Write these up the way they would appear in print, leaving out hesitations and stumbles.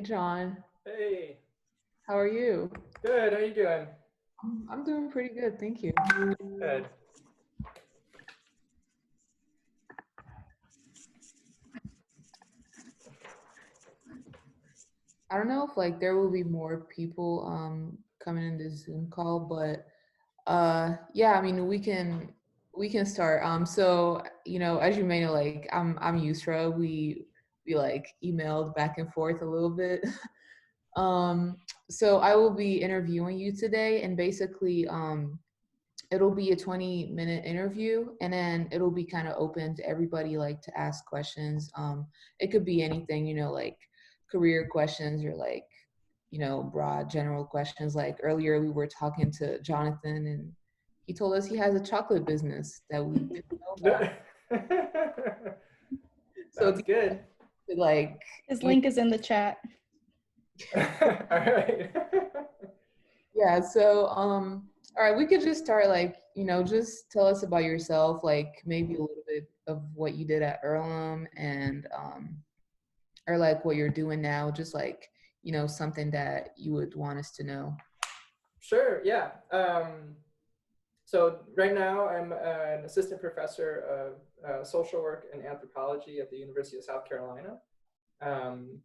Hey John, Hey, how are you? good. How you doing? I'm doing pretty good, thank you. Good. I don't know if like there will be more people coming in this Zoom call, but yeah, I mean we can start. So as you may know, like I'm Yusra. We like emailed back and forth a little bit. um so I will be interviewing you today, and basically it'll be a 20-minute interview, and then it'll be kind of open to everybody like to ask questions. It could be anything, like career questions or like broad general questions. Like earlier we were talking to Jonathan, and he told us he has a chocolate business that we didn't know about. So Sounds it'd be good. like His you link is in the chat. All right. Yeah, so all right, we could just start like, just tell us about yourself, like maybe a little bit of what you did at Earlham, and or like what you're doing now, just like, something that you would want us to know. Sure. Yeah. So right now I'm an assistant professor of social work and anthropology at the University of South Carolina. Um,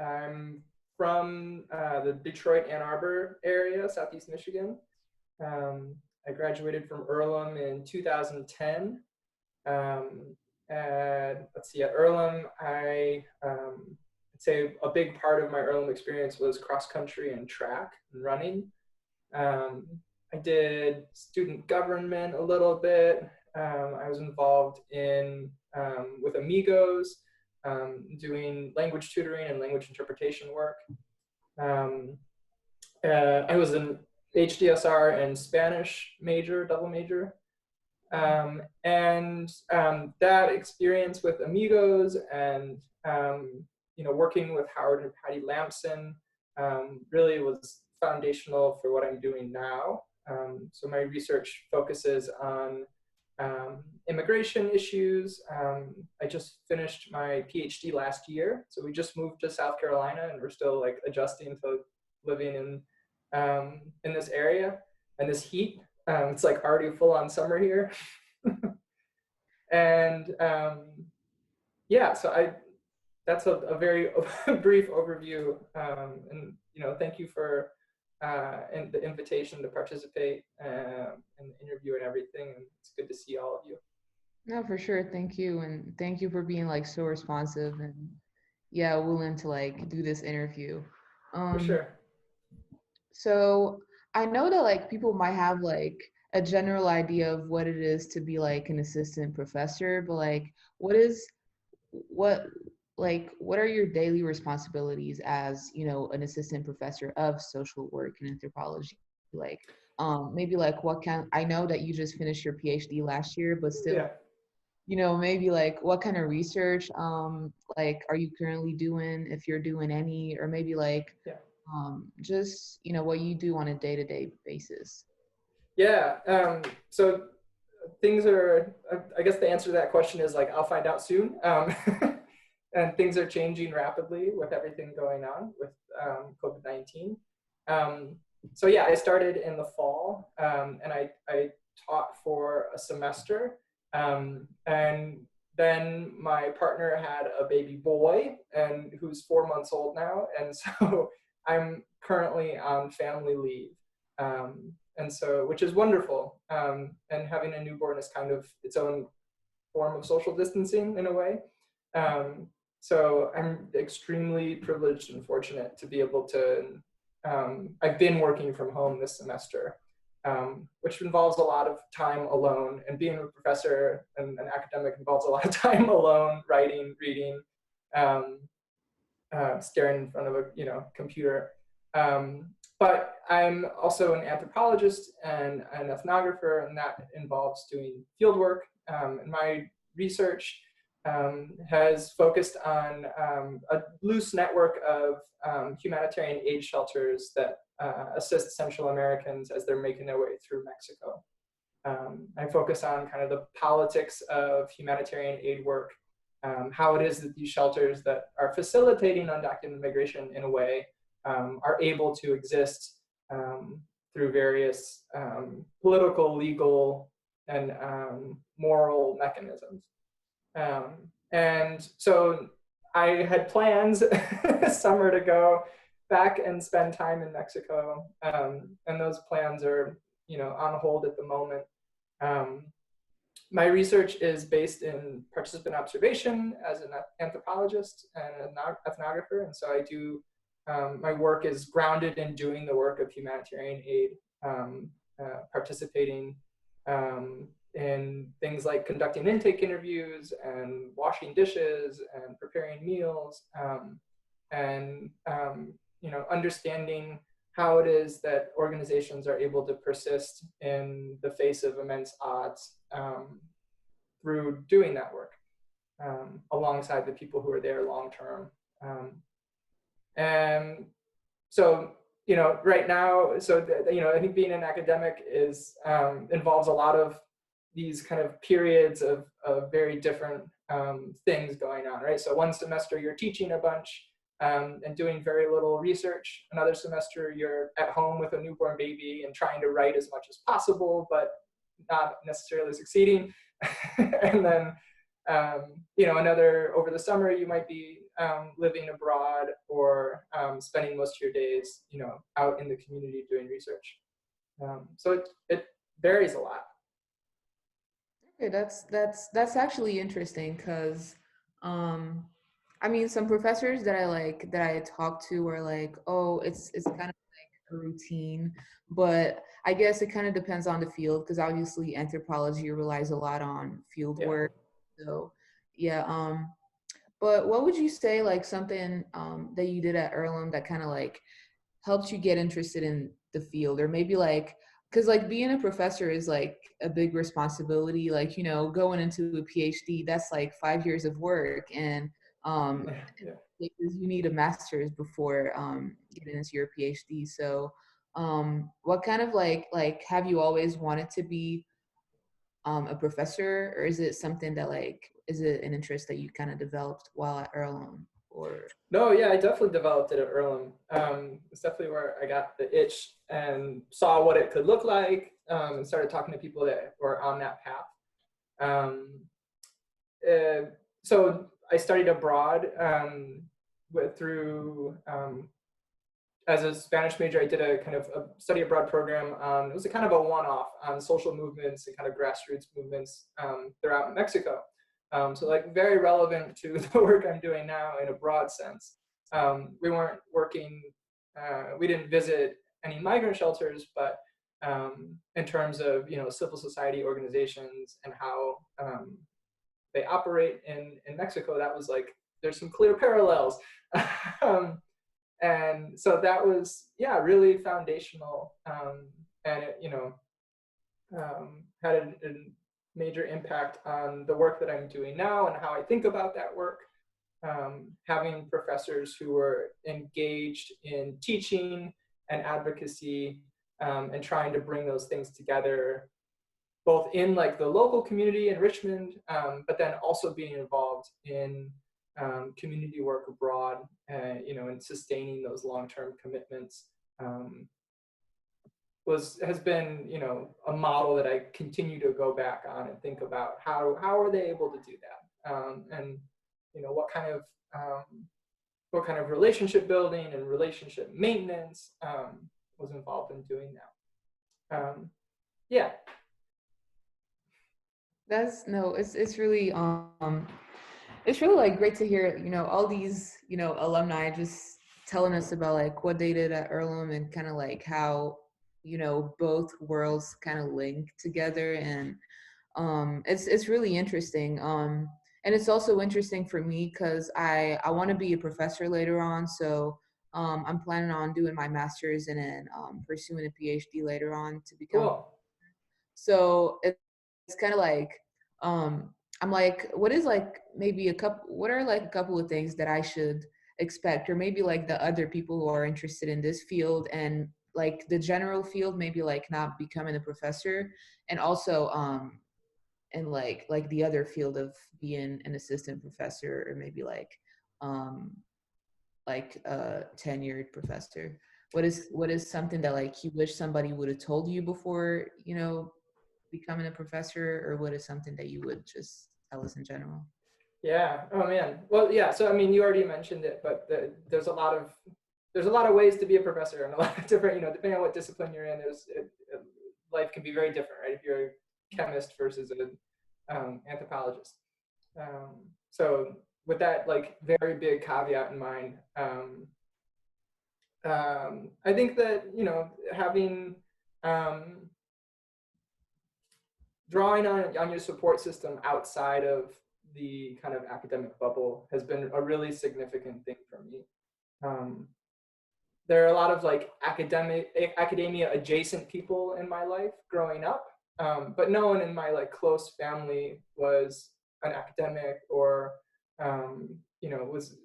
I'm from the Detroit, Ann Arbor area, Southeast Michigan. I graduated from Earlham in 2010. And let's see, at Earlham, I'd say a big part of my Earlham experience was cross country and track and running. Um, I did student government a little bit. I was involved in with Amigos, doing language tutoring and language interpretation work. Um, I was an HDSR and Spanish major, double major. And that experience with Amigos and working with Howard and Patty Lampson really was foundational for what I'm doing now. So my research focuses on immigration issues. I just finished my PhD last year, so we just moved to South Carolina, and we're still like adjusting to living in this area and this heat. It's like already full on summer here. And yeah, so that's a very brief overview. And thank you for the invitation to participate in the interview and everything. And it's good to see all of you. No, for sure. Thank you. And thank you for being like so responsive and yeah, willing to like do this interview. For Um, sure. So I know that like people might have like a general idea of what it is to be like an assistant professor, but like what is what what are your daily responsibilities as, an assistant professor of social work and anthropology? Like maybe like what kind I know that you just finished your PhD last year, but still, Yeah. maybe like what kind of research like are you currently doing, if you're doing any, or maybe like Yeah. just what you do on a day-to-day basis. Yeah. So things are, I guess the answer to that question is like, I'll find out soon. And things are changing rapidly with everything going on with COVID-19. So yeah, I started in the fall, and I taught for a semester. And then my partner had a baby boy, and who's 4 months old now. And so I'm currently on family leave. And so, which is wonderful. And having a newborn is kind of its own form of social distancing in a way. So I'm extremely privileged and fortunate to be able to, I've been working from home this semester, which involves a lot of time alone, and being a professor and an academic involves a lot of time alone, writing, reading, staring in front of a computer. But I'm also an anthropologist and an ethnographer, and that involves doing field work. And my research has focused on a loose network of humanitarian aid shelters that assist Central Americans as they're making their way through Mexico. I focus on kind of the politics of humanitarian aid work how it is that these shelters that are facilitating undocumented migration in a way are able to exist through various political, legal, and moral mechanisms. And so I had plans summer to go back and spend time in Mexico, and those plans are, on hold at the moment. Um, my research is based in participant observation as an anthropologist and an ethnographer, and so I do. My work is grounded in doing the work of humanitarian aid, participating in things like conducting intake interviews and washing dishes and preparing meals, and understanding how it is that organizations are able to persist in the face of immense odds through doing that work alongside the people who are there long term. And so, right now, I think being an academic involves a lot of these kind of periods of very different things going on, right? So one semester you're teaching a bunch and doing very little research. Another semester you're at home with a newborn baby and trying to write as much as possible, but not necessarily succeeding. And then, over the summer you might be living abroad or spending most of your days, out in the community doing research. So it varies a lot. Okay, that's actually interesting because I mean some professors that I talk to are like, oh, it's kind of like a routine, but I guess it kind of depends on the field because obviously anthropology relies a lot on field Yeah. work. So yeah, but what would you say like something that you did at Earlham that kind of like helped you get interested in the field, or maybe like because like being a professor is like a big responsibility, like going into a PhD, that's like 5 years of work, and um Yeah. because you need a master's before getting into your PhD. So what kind of like have you always wanted to be a professor, or is it something that like is it an interest that you kind of developed while at Earlham, or No, yeah, I definitely developed it at Earlham. It's definitely where I got the itch and saw what it could look like, and started talking to people that were on that path. Um, so I studied abroad through as a Spanish major. I did a kind of a study abroad program. It was a kind of a one-off on social movements and kind of grassroots movements throughout Mexico. So like very relevant to the work I'm doing now in a broad sense. We weren't working, we didn't visit any migrant shelters, but in terms of civil society organizations and how they operate in Mexico, that was like there's some clear parallels. And so that was really foundational, and it had a major impact on the work that I'm doing now and how I think about that work. Having professors who were engaged in teaching and advocacy, and trying to bring those things together, both in like the local community in Richmond, but then also being involved in community work abroad, and sustaining those long-term commitments, has been a model that I continue to go back on and think about how are they able to do that, and what kind of relationship building and relationship maintenance was involved in doing that. Yeah. that's no it's really like great to hear all these alumni just telling us about like what they did at Earlham and kind of like how both worlds kind of link together, and it's really interesting, and it's also interesting for me because I want to be a professor later on, so I'm planning on doing my master's and then pursuing a PhD later on to become. Cool. So it's kind of like I'm like, what is like maybe what are like a couple of things that I should expect, or maybe like the other people who are interested in this field and like the general field, maybe like not becoming a professor, and also like the other field of being an assistant professor, or maybe um like a tenured professor? What is something that like you wish somebody would have told you before, becoming a professor, or what is something that you would just tell us in general? Yeah. Oh man. Well, yeah. So I mean, you already mentioned it, but there's a lot of ways to be a professor, and a lot of different, depending on what discipline you're in, life can be very different, right? If you're a chemist versus an anthropologist. So with that like very big caveat in mind, I think that having um, drawing on your support system outside of the kind of academic bubble has been a really significant thing for me. Um, there are a lot of like academia adjacent people in my life growing up, but no one in my like close family was an academic or was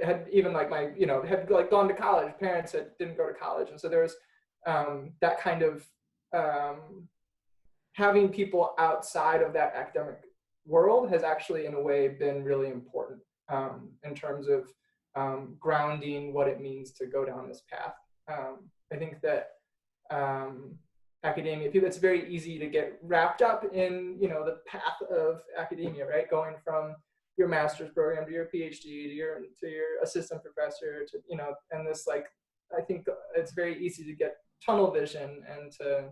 had even like my had like gone to college. Parents that didn't go to college, and so there was that kind of having people outside of that academic world has actually in a way been really important in terms of grounding what it means to go down this path. I think that academia, people, it's very easy to get wrapped up in the path of academia, right? Going from your master's program to your PhD to your assistant professor to and this like I think it's very easy to get tunnel vision and to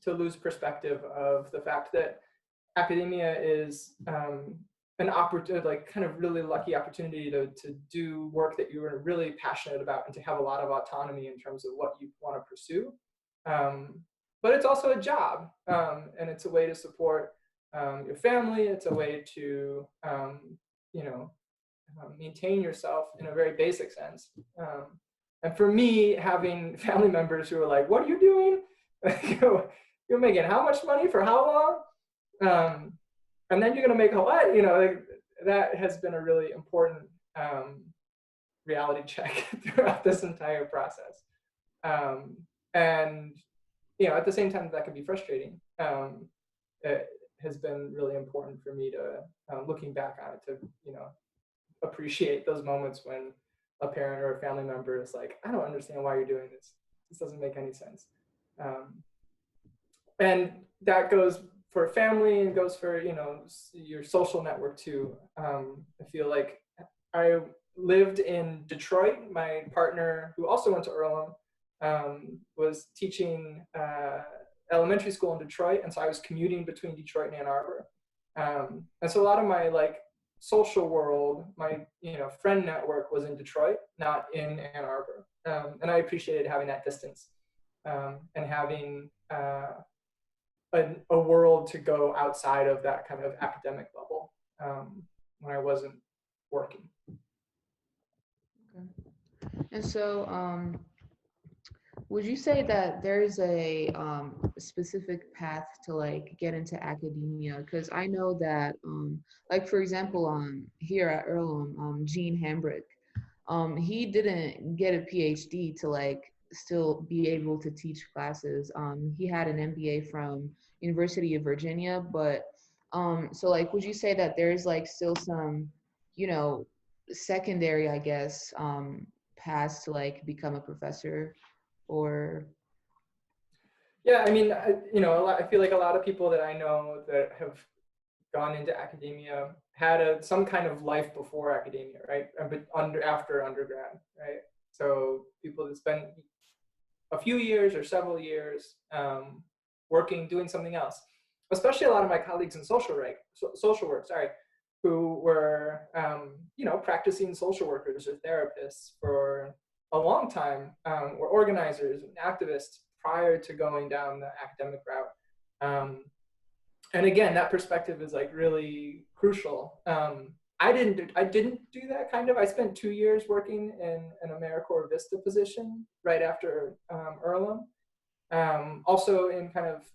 lose perspective of the fact that academia is an opportunity, like kind of really lucky opportunity to do work that you are really passionate about and to have a lot of autonomy in terms of what you want to pursue. But it's also a job, and it's a way to support your family. It's a way to maintain yourself in a very basic sense. And for me, having family members who are like, "What are you doing? You're making how much money for how long? And then you're going to make a what?" Like, that has been a really important reality check throughout this entire process. And at the same time, that can be frustrating. It has been really important for me to, looking back on it, to appreciate those moments when a parent or a family member is like, "I don't understand why you're doing this. This doesn't make any sense." And that goes for family and goes for your social network too. I feel like I lived in Detroit. My partner, who also went to Earlham, was teaching elementary school in Detroit, and so I was commuting between Detroit and Ann Arbor. And so a lot of my like social world, my friend network was in Detroit, not in Ann Arbor, and I appreciated having that distance and having a world to go outside of that kind of academic bubble when I wasn't working. Okay. And so, would you say that there's a specific path to like get into academia? Because I know that, like for example, here at Earlham, Gene Hambrick, he didn't get a PhD to like still be able to teach classes. He had an MBA from University of Virginia, but so like, would you say that there's like still some, you know, secondary, I guess, paths to like become a professor, or Yeah, I mean, I feel like a lot of people that I know that have gone into academia had some kind of life before academia, right? But after undergrad, right? So people that spend a few years or several years working, doing something else. Especially a lot of my colleagues in social work, sorry, who were practicing social workers or therapists for a long time, or organizers and activists prior to going down the academic route. And again, that perspective is like really crucial. I didn't do that kind of. I spent 2 years working in an AmeriCorps Vista position right after Earlham. Also in kind of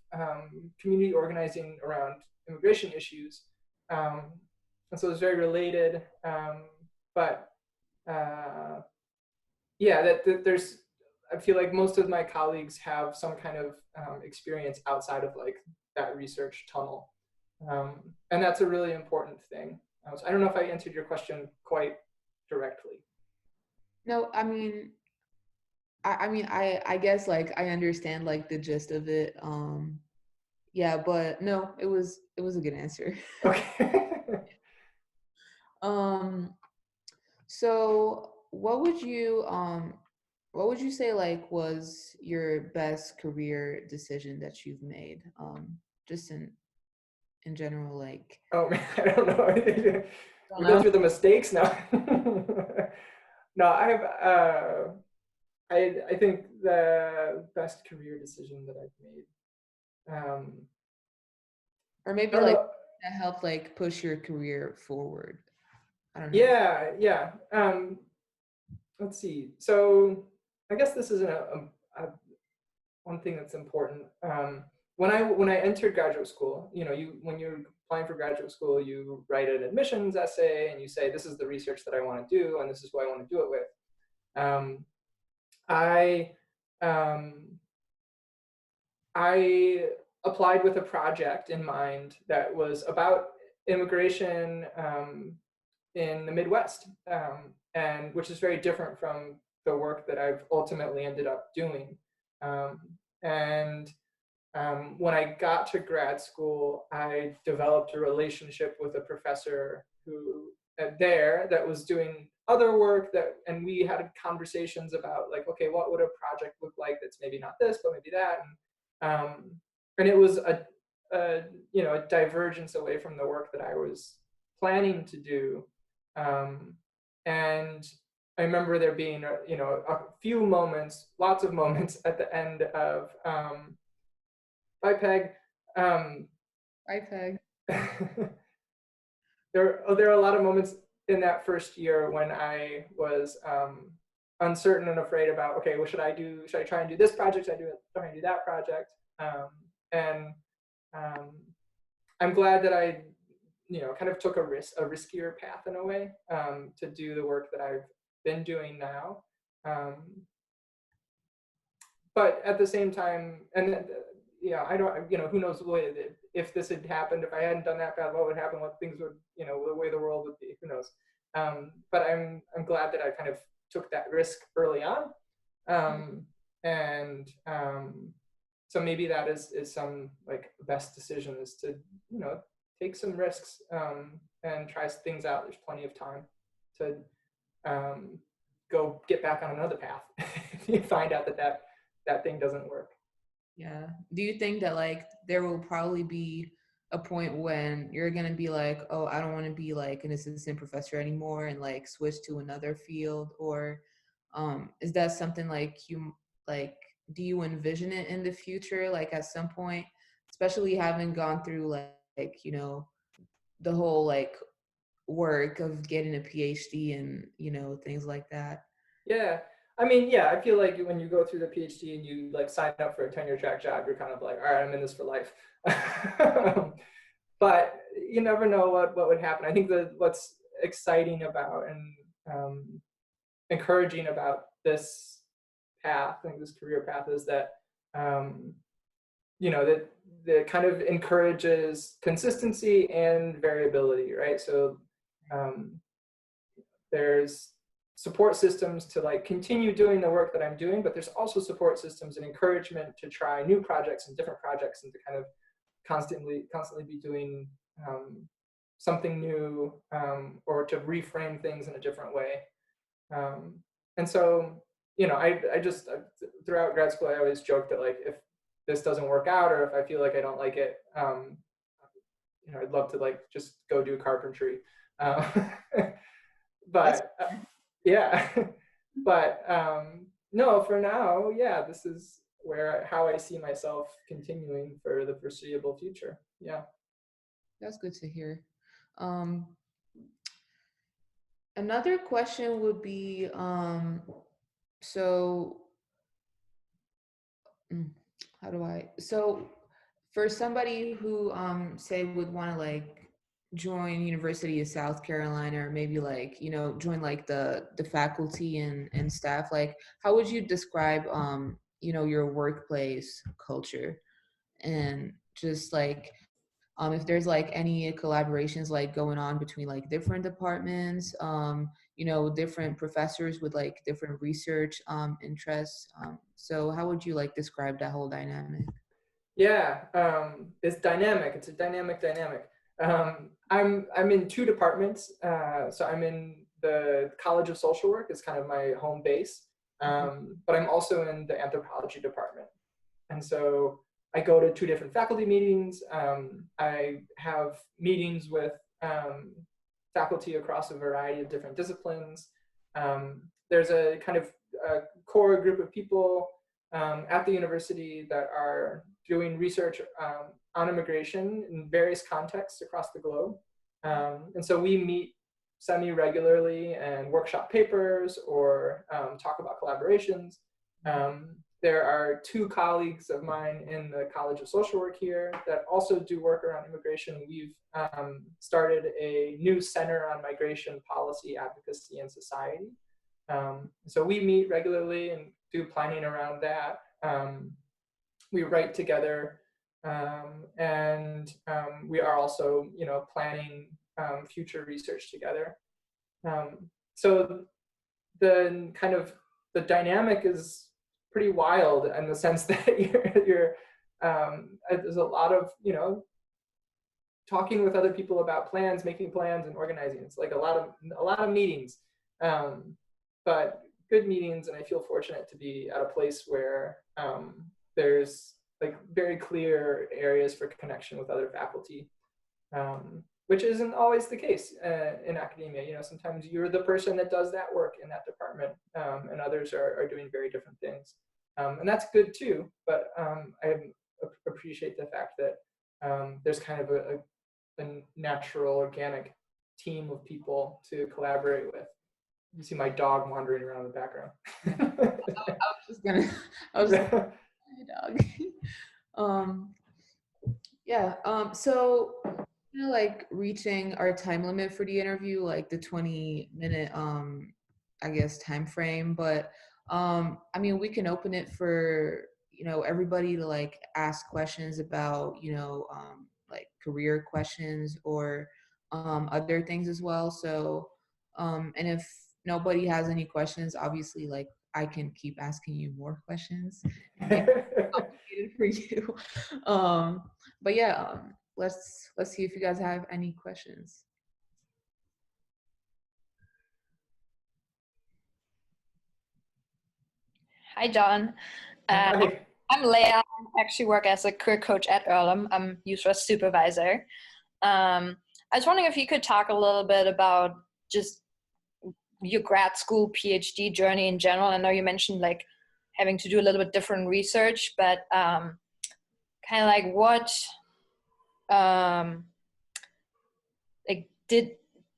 community organizing around immigration issues. And so it's very related. But yeah, that there's, I feel like most of my colleagues have some kind of experience outside of like that research tunnel. And that's a really important thing. So I don't know if I answered your question quite directly. No, I mean, I guess like I understand like the gist of it. Yeah, but no, it was a good answer. Okay. Um, so what would you say like was your best career decision that you've made? Just in general, like Oh man, I don't know. I don't We go know. through the mistakes now. No, I think the best career decision that I've made. Or I maybe don't like know. that helped like push your career forward. I don't know. Yeah, yeah. Let's see. So I guess this isn't a one thing that's important. When I entered graduate school, you when you're applying for graduate school, you write an admissions essay and you say this is the research that I want to do and this is who I want to do it with. Um, I um, I applied with a project in mind that was about immigration in the Midwest, and which is very different from the work that I've ultimately ended up doing. Um, and When I got to grad school, I developed a relationship with a professor who there that was doing other work and we had conversations about like, okay, what would a project look like that's maybe not this, but maybe that, and it was a a divergence away from the work that I was planning to do, and I remember there being a few moments, lots of moments at the end of Bye, Peg. Um, Right, Peg. there are a lot of moments in that first year when I was uncertain and afraid about, okay, what should I do? Should I try and do this project? Should I try and do that project? And um, I'm glad that I, kind of took a riskier path in a way, to do the work that I've been doing now. Um, but at the same time, and yeah, I don't, who knows what, if this had happened, if I hadn't done that bad, what would happen, what things would, the way the world would be, who knows. But I'm glad that I kind of took that risk early on. Um, and So maybe that is some like best decision is to, take some risks, and try things out. There's plenty of time to um, go get back on another path if you find out that thing doesn't work. Yeah. Do you think that like there will probably be a point when you're gonna be like, oh, I don't want to be like an assistant professor anymore and like switch to another field? Or is that something like you like do you envision it in the future, like at some point, especially having gone through like the whole like work of getting a PhD and things like that? Yeah. I mean, yeah, I feel like when you go through the PhD and you like sign up for a tenure track job, you're kind of like, all right, I'm in this for life. But you never know what would happen. I think that what's exciting about and encouraging about this path, I think this career path, is that um, that kind of encourages consistency and variability, right? So um, there's support systems to like continue doing the work that I'm doing, but there's also support systems and encouragement to try new projects and different projects and to kind of constantly be doing something new, or to reframe things in a different way. Um, and so, I just throughout grad school, I always joke that like if this doesn't work out or if I feel like I don't like it, I'd love to like just go do carpentry. Uh, That's but Yeah, but no, for now, yeah, this is how I see myself continuing for the foreseeable future. Yeah. that's good to hear. Um, Another question would be, so mm, how do so for somebody who say would want to like join University of South Carolina or maybe like, join like the faculty and staff, like how would you describe your workplace culture? And just like if there's like any collaborations like going on between like different departments, different professors with like different research interests. So how would you like describe that whole dynamic? Yeah, it's dynamic. It's a dynamic. I'm in two departments. So I'm in the College of Social Work. It's kind of my home base. But I'm also in the Anthropology department. And so I go to two different faculty meetings. I have meetings with faculty across a variety of different disciplines. There's a kind of core group of people at the university that are doing research on immigration in various contexts across the globe. And so we meet semi-regularly and workshop papers or talk about collaborations. There are two colleagues of mine in the College of Social Work here that also do work around immigration. We've started a new center on migration policy, advocacy, and society. So we meet regularly and do planning around that. We write together, and we are also, planning future research together. So the kind of the dynamic is pretty wild in the sense that there's a lot of talking with other people about plans, making plans, and organizing. It's like a lot of meetings, but good meetings, and I feel fortunate to be at a place where there's like very clear areas for connection with other faculty, which isn't always the case in academia. Sometimes you're the person that does that work in that department, and others are doing very different things. And that's good too, but I appreciate the fact that there's kind of a natural, organic team of people to collaborate with. You see my dog wandering around in the background. I was just my dog. Yeah. So like reaching our time limit for the interview, like the 20-minute I guess time frame, but I mean we can open it for everybody to like ask questions about like career questions or other things as well. So and if nobody has any questions, obviously like I can keep asking you more questions and make it complicated for you. But yeah, let's see if you guys have any questions. Hi, John. Hi. I'm Leah. I actually work as a career coach at Earlham. I'm user supervisor. I was wondering if you could talk a little bit about just your grad school PhD journey in general. I know you mentioned like having to do a little bit different research, but kind of like what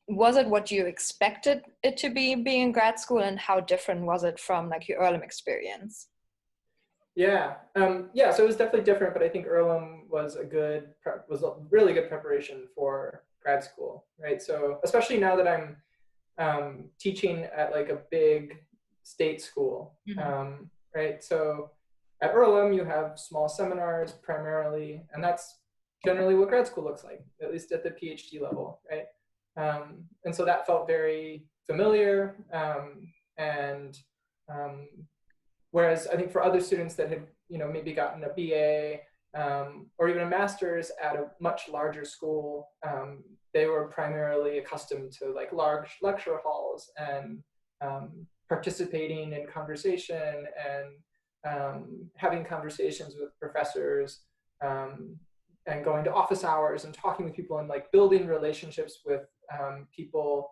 was it what you expected it to be being in grad school, and how different was it from like your Earlham experience? Yeah, so it was definitely different, but I think Earlham was a really good preparation for grad school, right? So especially now that I'm teaching at like a big state school, right? So at Earlham you have small seminars primarily, and that's generally what grad school looks like, at least at the PhD level, right? And so that felt very familiar, and whereas I think for other students that had maybe gotten a BA or even a master's at a much larger school, they were primarily accustomed to like large lecture halls and participating in conversation and having conversations with professors, and going to office hours and talking with people and like building relationships with people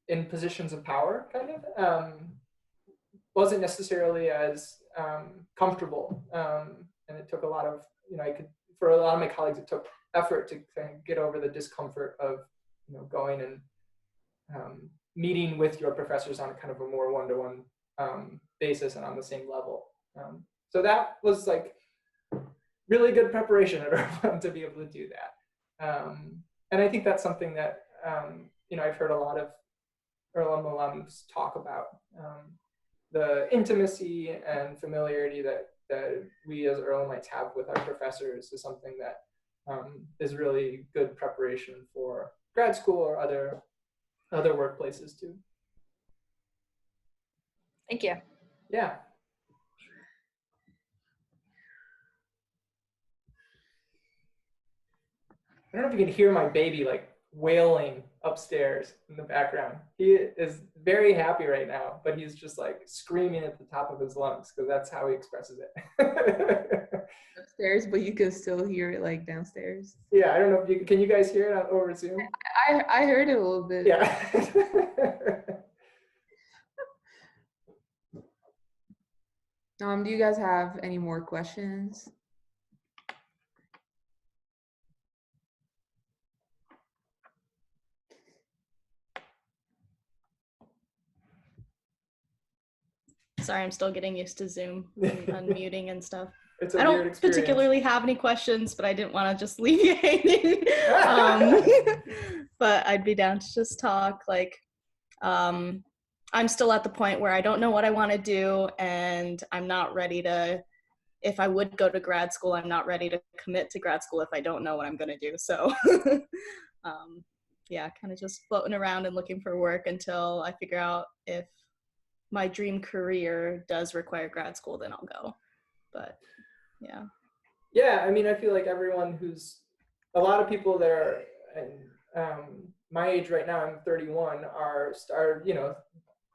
in positions of power, kind of. Wasn't necessarily as comfortable, and it took a lot of, for a lot of my colleagues, it took effort to kind of get over the discomfort of, going and meeting with your professors on kind of a more one-to-one basis and on the same level. So that was like really good preparation at Earlham to be able to do that. And I think that's something that, I've heard a lot of Earlham alums talk about. The intimacy and familiarity that that we as Earlhamites have with our professors is something that is really good preparation for grad school or other workplaces too. Thank you. Yeah. I don't know if you can hear my baby like wailing upstairs in the background. He is very happy right now, but he's just like screaming at the top of his lungs because that's how he expresses it. Upstairs, but you can still hear it like downstairs. Yeah, I don't know if you can you guys hear it over Zoom? I heard it a little bit. Yeah. Do you guys have any more questions? Sorry, I'm still getting used to Zoom and unmuting and stuff. It's a I weird don't experience. particularly have any questions, but I didn't want to just leave you hanging. But I'd be down to just talk. Like, I'm still at the point where I don't know what I want to do, and I'm not ready to, if I would go to grad school, I'm not ready to commit to grad school if I don't know what I'm going to do. So, yeah, kind of just floating around and looking for work until I figure out if my dream career does require grad school, then I'll go. But yeah. Yeah, I mean, I feel like everyone a lot of people that are my age right now, I'm 31, are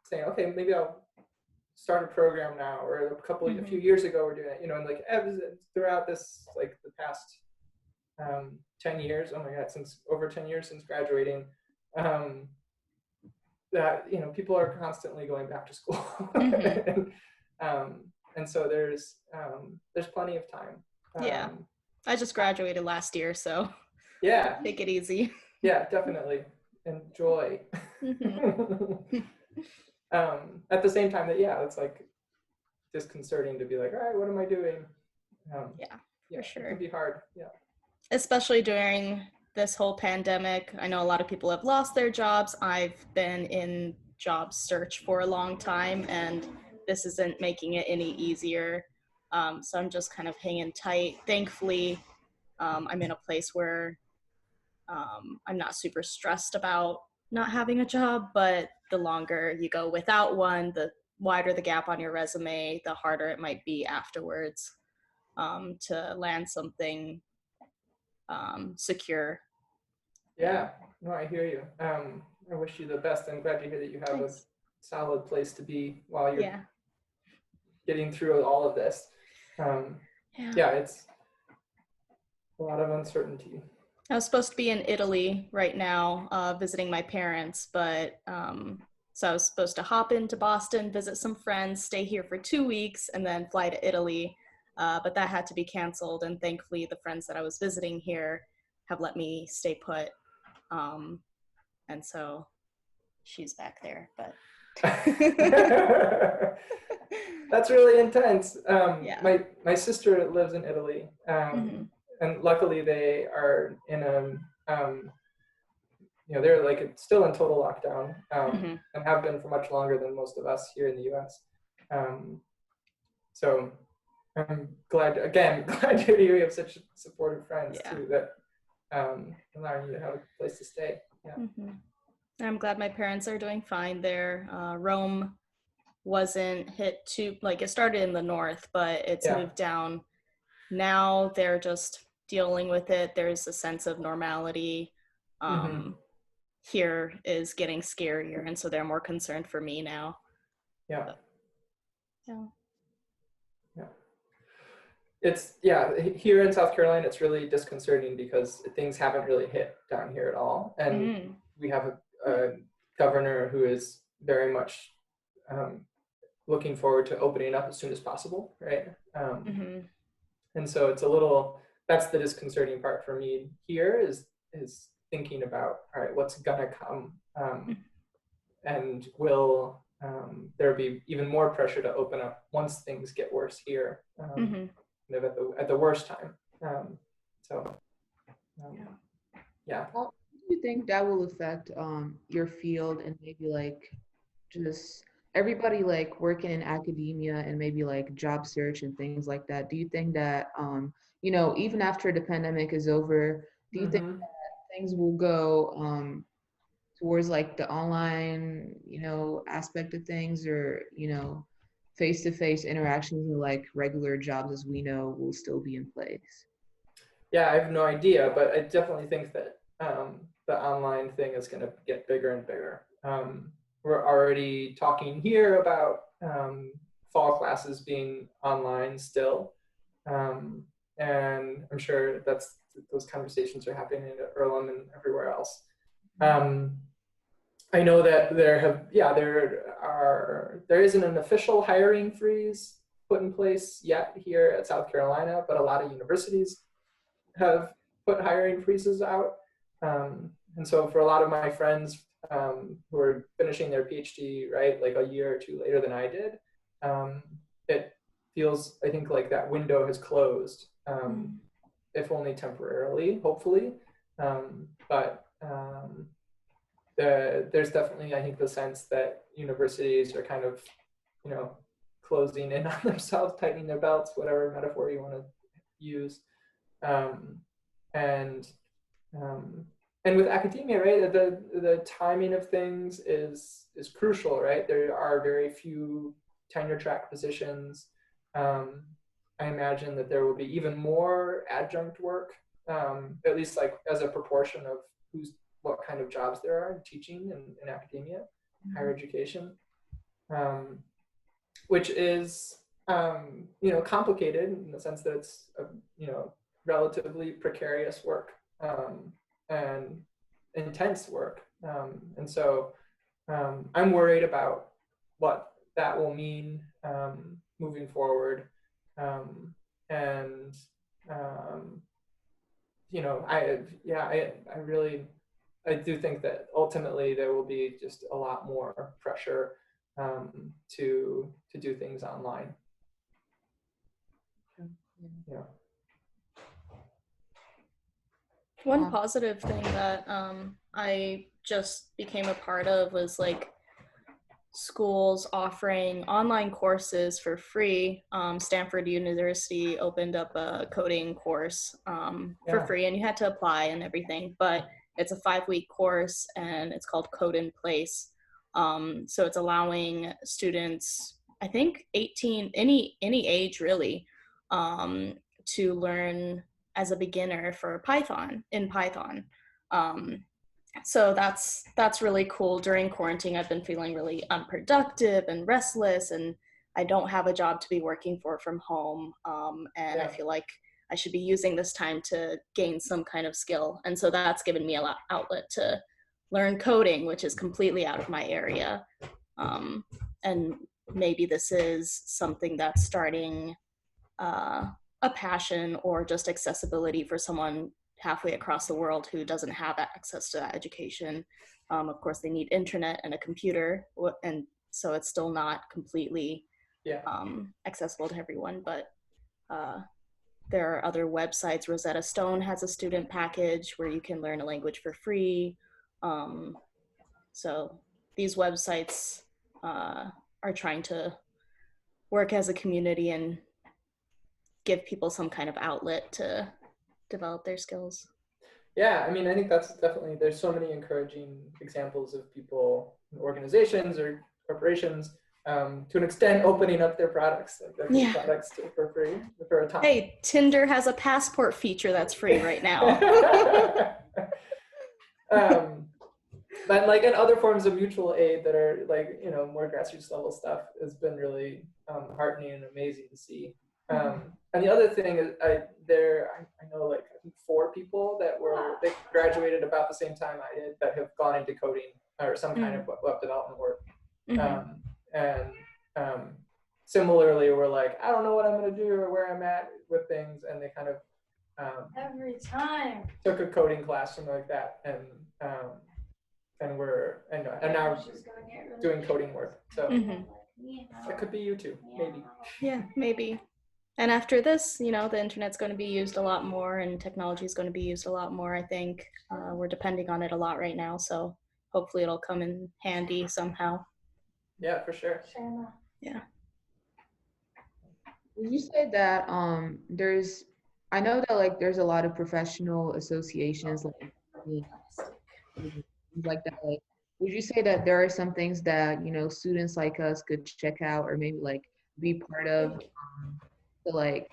saying, okay, maybe I'll start a program now, or a few years ago we're doing it, and like throughout this, like the past 10 years, oh my God, since over 10 years since graduating, that people are constantly going back to school. And so there's plenty of time. Yeah, I just graduated last year, so yeah, take it easy. Yeah, definitely enjoy. At the same time that it's like disconcerting to be like, all right, what am I doing? For sure. It can be hard. Yeah, especially during this whole pandemic. I know a lot of people have lost their jobs. I've been in job search for a long time, and this isn't making it any easier. So I'm just kind of hanging tight. Thankfully, I'm in a place where I'm not super stressed about not having a job, but the longer you go without one, the wider the gap on your resume, the harder it might be afterwards to land something secure. Yeah, no, I hear you. I wish you the best. I'm glad to hear that you have Thanks. a solid place to be while you're Yeah. getting through all of this. It's a lot of uncertainty. I was supposed to be in Italy right now, visiting my parents, but so I was supposed to hop into Boston, visit some friends, stay here for 2 weeks, and then fly to Italy. But that had to be canceled, and thankfully the friends that I was visiting here have let me stay put. And so she's back there, but that's really intense. Yeah. My sister lives in Italy, and luckily they are in they're like still in total lockdown, and have been for much longer than most of us here in the U.S. So I'm glad to hear you have such supportive friends too that allowing you to have a place to stay. I'm glad my parents are doing fine there. Rome wasn't hit too, like it started in the north, but it's moved down. Now they're just dealing with it. There's a sense of normality. Here is getting scarier, and so they're more concerned for me now. It's here in South Carolina, it's really disconcerting because things haven't really hit down here at all, and we have a governor who is very much looking forward to opening up as soon as possible, right? And so it's that's the disconcerting part for me here is thinking about, all right, what's gonna come, and will there be even more pressure to open up once things get worse here, kind of at the worst time. How do you think that will affect your field and maybe like just everybody like working in academia and maybe like job search and things like that, do you think that even after the pandemic is over, do you think Mm-hmm. things will go towards like the online, aspect of things, or, face-to-face interactions and like regular jobs as we know will still be in place? Yeah, I have no idea, but I definitely think that the online thing is going to get bigger and bigger. We're already talking here about fall classes being online still, and I'm sure those conversations are happening at Earlham and everywhere else. I know that there isn't an official hiring freeze put in place yet here at South Carolina, but a lot of universities have put hiring freezes out. And so for a lot of my friends who are finishing their PhD, right, like a year or two later than I did, it feels, I think, like that window has closed, if only temporarily, hopefully. There's definitely, I think, the sense that universities are kind of, closing in on themselves, tightening their belts, whatever metaphor you want to use. And with academia, right, the timing of things is crucial, right? There are very few tenure track positions. I imagine that there will be even more adjunct work, at least like as a proportion of what kind of jobs there are in teaching in academia, higher education, which is complicated in the sense that it's relatively precarious work, and intense work, and so I'm worried about what that will mean moving forward, and I do think that ultimately there will be just a lot more pressure to do things online. Yeah. One positive thing that I just became a part of was like schools offering online courses for free. Stanford University opened up a coding course for free, and you had to apply and everything, but it's a 5-week course and it's called Code in Place. So it's allowing students, I think 18, any age really, to learn as a beginner for Python. So that's really cool. During quarantine, I've been feeling really unproductive and restless, and I don't have a job to be working for from home. And I feel like I should be using this time to gain some kind of skill. And so that's given me a lot outlet to learn coding, which is completely out of my area. And maybe this is something that's starting a passion or just accessibility for someone halfway across the world who doesn't have access to that education. Of course, they need internet and a computer, and so it's still not completely accessible to everyone, but there are other websites. Rosetta Stone has a student package where you can learn a language for free. So these websites are trying to work as a community and give people some kind of outlet to develop their skills. Yeah, I mean, I think that's definitely, there's so many encouraging examples of people, organizations or corporations, to an extent, opening up their products, like products for free for a time. Hey, Tinder has a passport feature that's free right now. But like in other forms of mutual aid that are like, more grassroots level stuff has been really heartening and amazing to see. And the other thing is I know like I think 4 people that graduated about the same time I did that have gone into coding or some kind of web development work. Similarly, we're like, I don't know what I'm going to do or where I'm at with things, and they kind of every time took a coding class, something like that, and now doing coding work. So it could be you too, maybe. Yeah, maybe. And after this, the internet's going to be used a lot more, and technology is going to be used a lot more, I think. We're depending on it a lot right now, so hopefully it'll come in handy somehow. Yeah, for sure. Yeah. Would you say that there's I know that like there's a lot of professional associations like things like that. Like, would you say that there are some things that, students like us could check out or maybe like be part of to like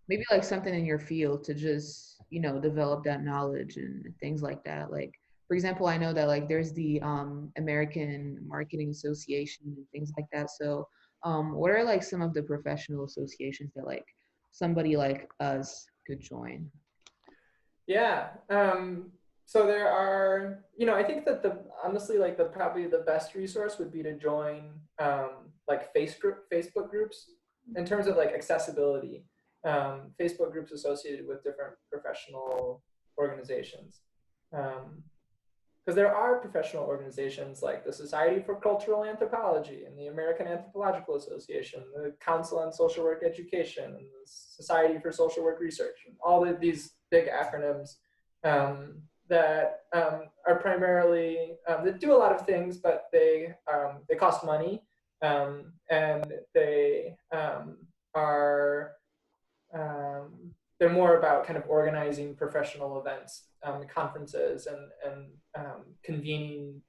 maybe like something in your field to just, develop that knowledge and things like that. Like, for example, I know that like there's the American Marketing Association and things like that. So, what are like some of the professional associations that like somebody like us could join? Yeah. So there are, I think that honestly, like probably the best resource would be to join like Facebook groups in terms of like accessibility. Facebook groups associated with different professional organizations. Because there are professional organizations like the Society for Cultural Anthropology and the American Anthropological Association, the Council on Social Work Education, and the Society for Social Work Research, and all of these big acronyms that are primarily, that do a lot of things, but they cost money, and they are they're more about kind of organizing professional events, conferences, and convening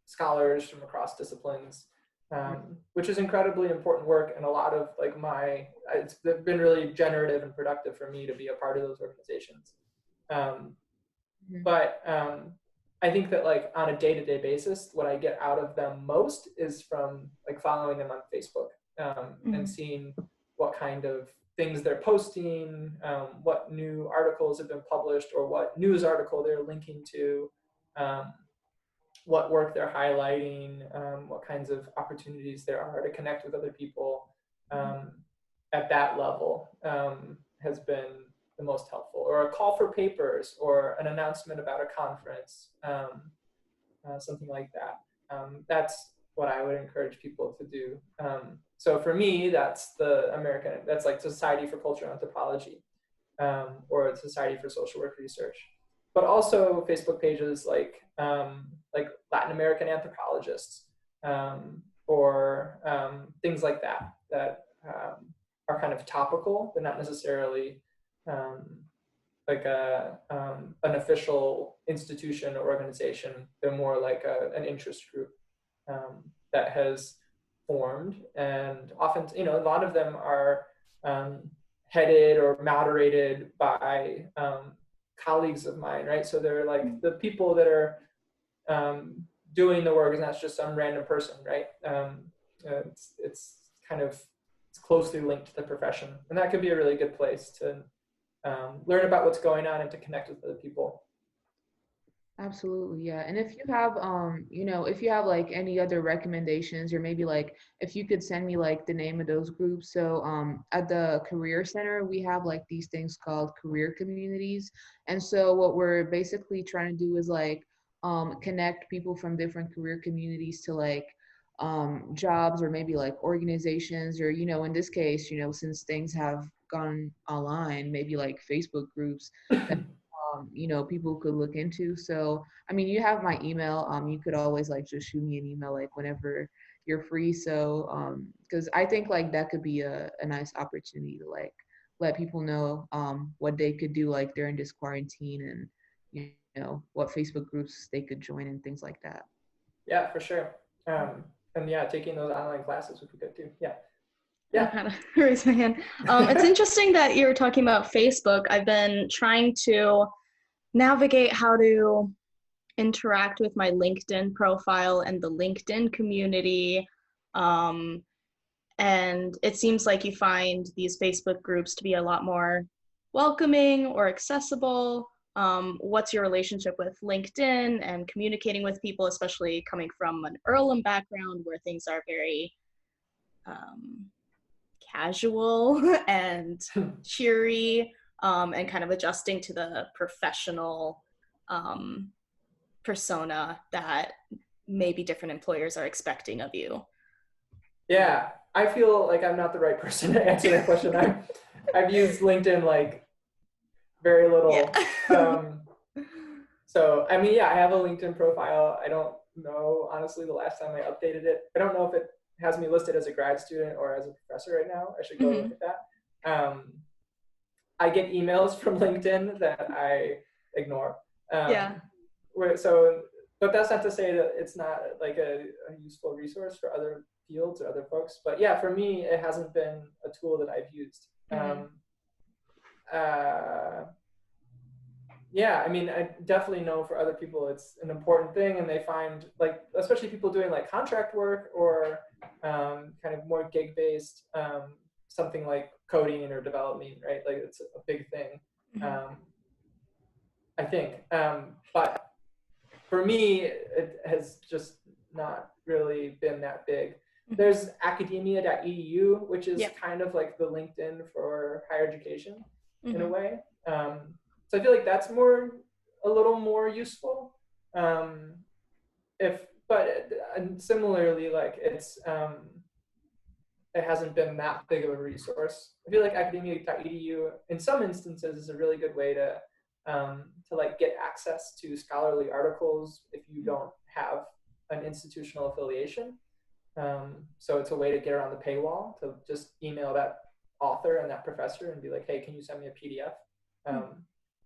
scholars from across disciplines, which is incredibly important work. And a lot of like it's been really generative and productive for me to be a part of those organizations. But I think that like on a day-to-day basis, what I get out of them most is from like following them on Facebook and seeing what kind of things they're posting, what new articles have been published, or what news article they're linking to, what work they're highlighting, what kinds of opportunities there are to connect with other people at that level has been the most helpful. Or a call for papers, or an announcement about a conference, something like that. That's what I would encourage people to do. So for me, that's that's like Society for Cultural Anthropology, or the Society for Social Work Research. But also Facebook pages like Latin American anthropologists, or things like that, that are kind of topical, but not necessarily like an official institution or organization. They're more like an interest group that has formed, and often, a lot of them are headed or moderated by colleagues of mine, right? So they're like the people that are doing the work is not just some random person, right? It's closely linked to the profession, and that could be a really good place to learn about what's going on and to connect with other people. Absolutely, yeah. And if you have, if you have like any other recommendations, or maybe like if you could send me like the name of those groups. So, at the Career Center, we have like these things called career communities. And so what we're basically trying to do is like, connect people from different career communities to like, jobs or maybe like organizations, or, in this case, since things have gone online, maybe like Facebook groups that people could look into. So, I mean, you have my email. You could always like just shoot me an email like whenever you're free. So, because I think like that could be a nice opportunity to like let people know what they could do like during this quarantine, and what Facebook groups they could join and things like that. Yeah, for sure. And yeah, taking those online classes would be good too. Yeah. I kind of raised my hand. It's interesting that you're talking about Facebook. I've been trying to navigate how to interact with my LinkedIn profile and the LinkedIn community. And it seems like you find these Facebook groups to be a lot more welcoming or accessible. What's your relationship with LinkedIn and communicating with people, especially coming from an Earlham background where things are very casual and cheery, and kind of adjusting to the professional persona that maybe different employers are expecting of you? Yeah, I feel like I'm not the right person to answer that question. I've used LinkedIn like very little. Yeah. So I mean, yeah, I have a LinkedIn profile. I don't know, honestly, the last time I updated it. I don't know if it has me listed as a grad student or as a professor right now. I should go look at that. I get emails from LinkedIn that I ignore. Yeah. But that's not to say that it's not like a useful resource for other fields or other folks. But yeah, for me, it hasn't been a tool that I've used. Yeah, I mean, I definitely know for other people it's an important thing, and they find, like, especially people doing like contract work or kind of more gig-based, something like coding or development, right? Like it's a big thing, I think. But for me, it has just not really been that big. There's academia.edu, which is kind of like the LinkedIn for higher education in a way. So I feel like that's a little more useful. And similarly, like it hasn't been that big of a resource. I feel like academia.edu in some instances is a really good way to like get access to scholarly articles if you don't have an institutional affiliation. So it's a way to get around the paywall, to just email that author and that professor and be like, hey, can you send me a PDF?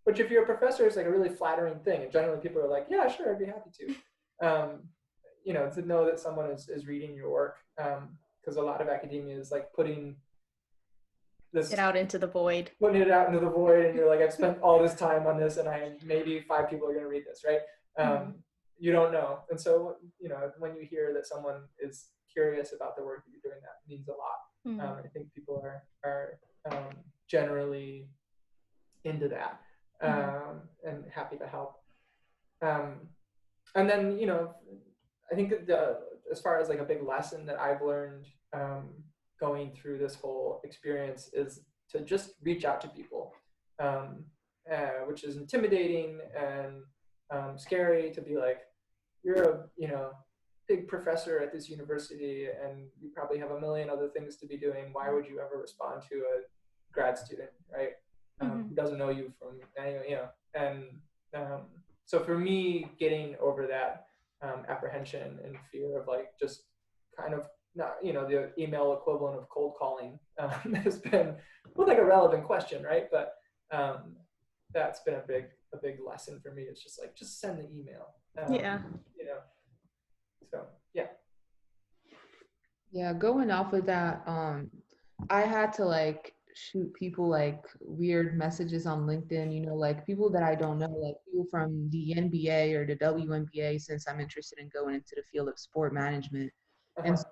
Which if you're a professor is like a really flattering thing. And generally people are like, yeah, sure, I'd be happy to. You know, to know that someone is reading your work. Because a lot of academia is like putting it out into the void. Putting it out into the void, and you're like, I've spent all this time on this, and maybe 5 people are going to read this, right? You don't know. And so, you know, when you hear that someone is curious about the work that you're doing, that means a lot. I think people are generally into that and happy to help. And then, you know, I think as far as like a big lesson that I've learned going through this whole experience is to just reach out to people, which is intimidating and scary, to be like, you're a big professor at this university and you probably have a million other things to be doing. Why would you ever respond to a grad student, right? Who doesn't know you from any, and so for me, getting over that apprehension and fear of like just kind of not, the email equivalent of cold calling has been like a relevant question, right? But that's been a big lesson for me. It's just like, just send the email. So yeah, going off of that, I had to like shoot people like weird messages on LinkedIn, like people that I don't know, like people from the NBA or the WNBA, since I'm interested in going into the field of sport management. And so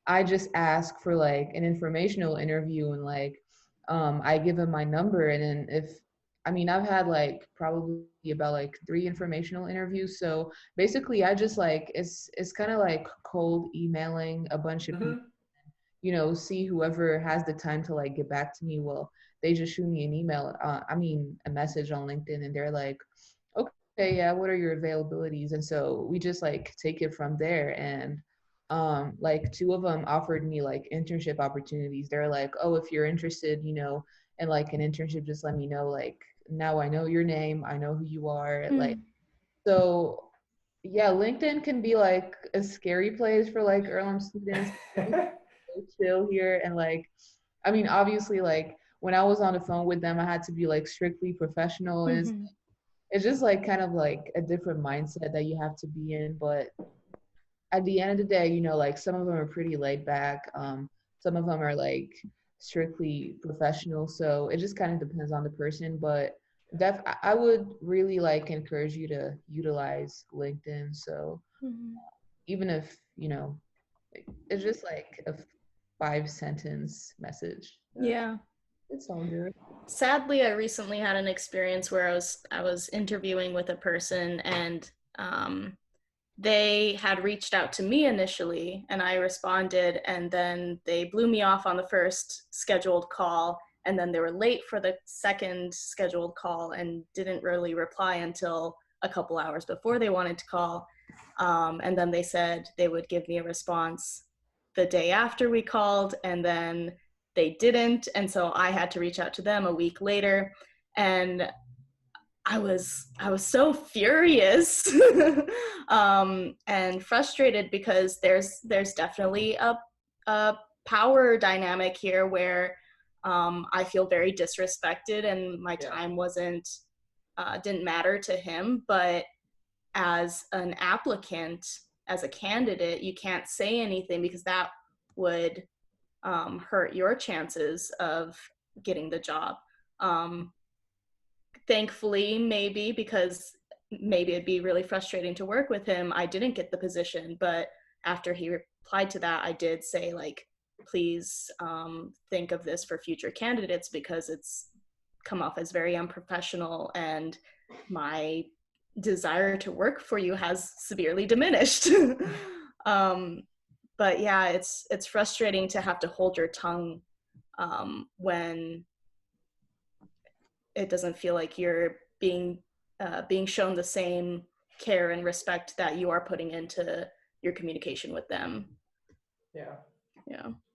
I just ask for like an informational interview, and like I give them my number, and then I've had like probably about like 3 informational interviews. So basically I just like, it's kind of like cold emailing a bunch of people, see whoever has the time to like get back to me. Well, they just shoot me an email, a message on LinkedIn, and they're like, okay, yeah, what are your availabilities? And so we just like take it from there. And like 2 of them offered me like internship opportunities. They're like, oh, if you're interested, in like an internship, just let me know. Like, now I know your name, I know who you are. Like, so yeah, LinkedIn can be like a scary place for like Earlham students. Chill here. And like, obviously, like when I was on the phone with them, I had to be like strictly professional. And it's just like kind of like a different mindset that you have to be in. But at the end of the day, like some of them are pretty laid back. Some of them are like strictly professional. So it just kind of depends on the person. But I would really like encourage you to utilize LinkedIn. So even if, it's just like a 5-sentence message. Yeah. It's all good. Sadly, I recently had an experience where I was interviewing with a person, and they had reached out to me initially, and I responded, and then they blew me off on the first scheduled call, and then they were late for the second scheduled call and didn't really reply until a couple hours before they wanted to call. And then they said they would give me a response the day after we called, and then they didn't. And so I had to reach out to them a week later. And I was so furious and frustrated because there's definitely a power dynamic here where I feel very disrespected and my time didn't matter to him. But as an applicant, as a candidate, you can't say anything because that would hurt your chances of getting the job. Thankfully, maybe because maybe it'd be really frustrating to work with him, I didn't get the position. But after he replied to that, I did say, like, please think of this for future candidates because it's come off as very unprofessional and my desire to work for you has severely diminished. But yeah, it's frustrating to have to hold your tongue when it doesn't feel like you're being shown the same care and respect that you are putting into your communication with them. Yeah.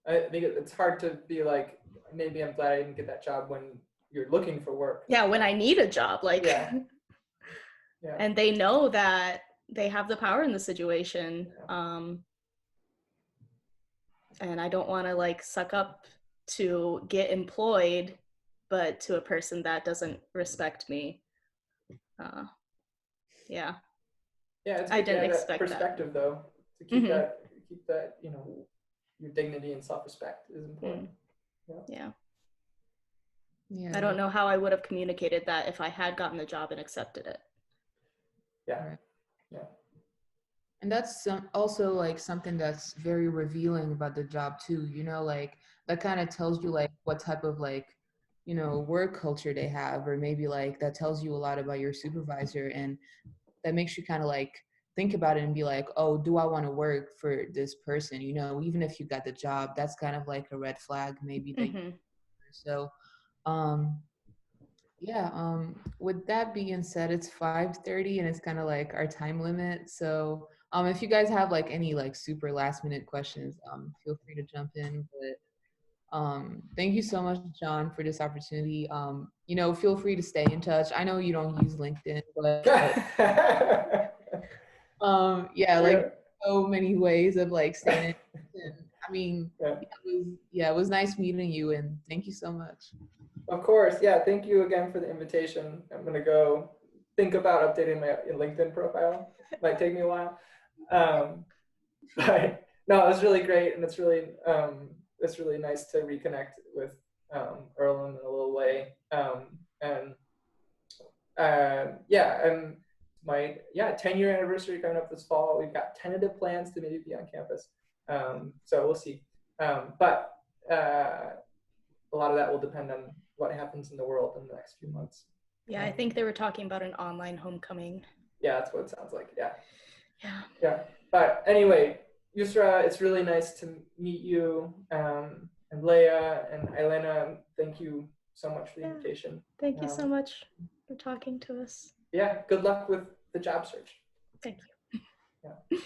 I think it's hard to be like, maybe I'm glad I didn't get that job when you're looking for work. Yeah, when I need a job, like, yeah. And they know that they have the power in the situation. And I don't want to like suck up to get employed, but to a person that doesn't respect me. Yeah. Yeah, it's I didn't that expect perspective that. though, to keep that, you know, your dignity and self-respect is important. Yeah. Yeah. I don't know how I would have communicated that if I had gotten the job and accepted it. Yeah. Right. Yeah. And that's also like something that's very revealing about the job too, you know, like that kind of tells you like what type of like, you know, work culture they have, or maybe like that tells you a lot about your supervisor, and that makes you kind of like think about it and be like, oh, do I want to work for this person? You know, even if you got the job, that's kind of like a red flag maybe that so yeah, with that being said, it's 5:30 and it's kind of like our time limit. So if you guys have like any like super last minute questions, feel free to jump in. But thank you so much, John, for this opportunity. You know, feel free to stay in touch. I know you don't use LinkedIn, but yeah, like so many ways of like staying in touch. I mean, it was nice meeting you, and thank you so much. Of course, yeah. Thank you again for the invitation. I'm gonna go think about updating my LinkedIn profile. Might take me a while, but no, it was really great, and it's really nice to reconnect with Earlham in a little way. And my 10-year anniversary coming up this fall. We've got tentative plans to maybe be on campus, so we'll see. But a lot of that will depend on what happens in the world in the next few months. Yeah, I think they were talking about an online homecoming. Yeah, that's what it sounds like. Yeah. Yeah. But anyway, Yusra, it's really nice to meet you. And Leia and Elena, thank you so much for the invitation. Thank you so much for talking to us. Yeah, good luck with the job search. Thank you. Yeah.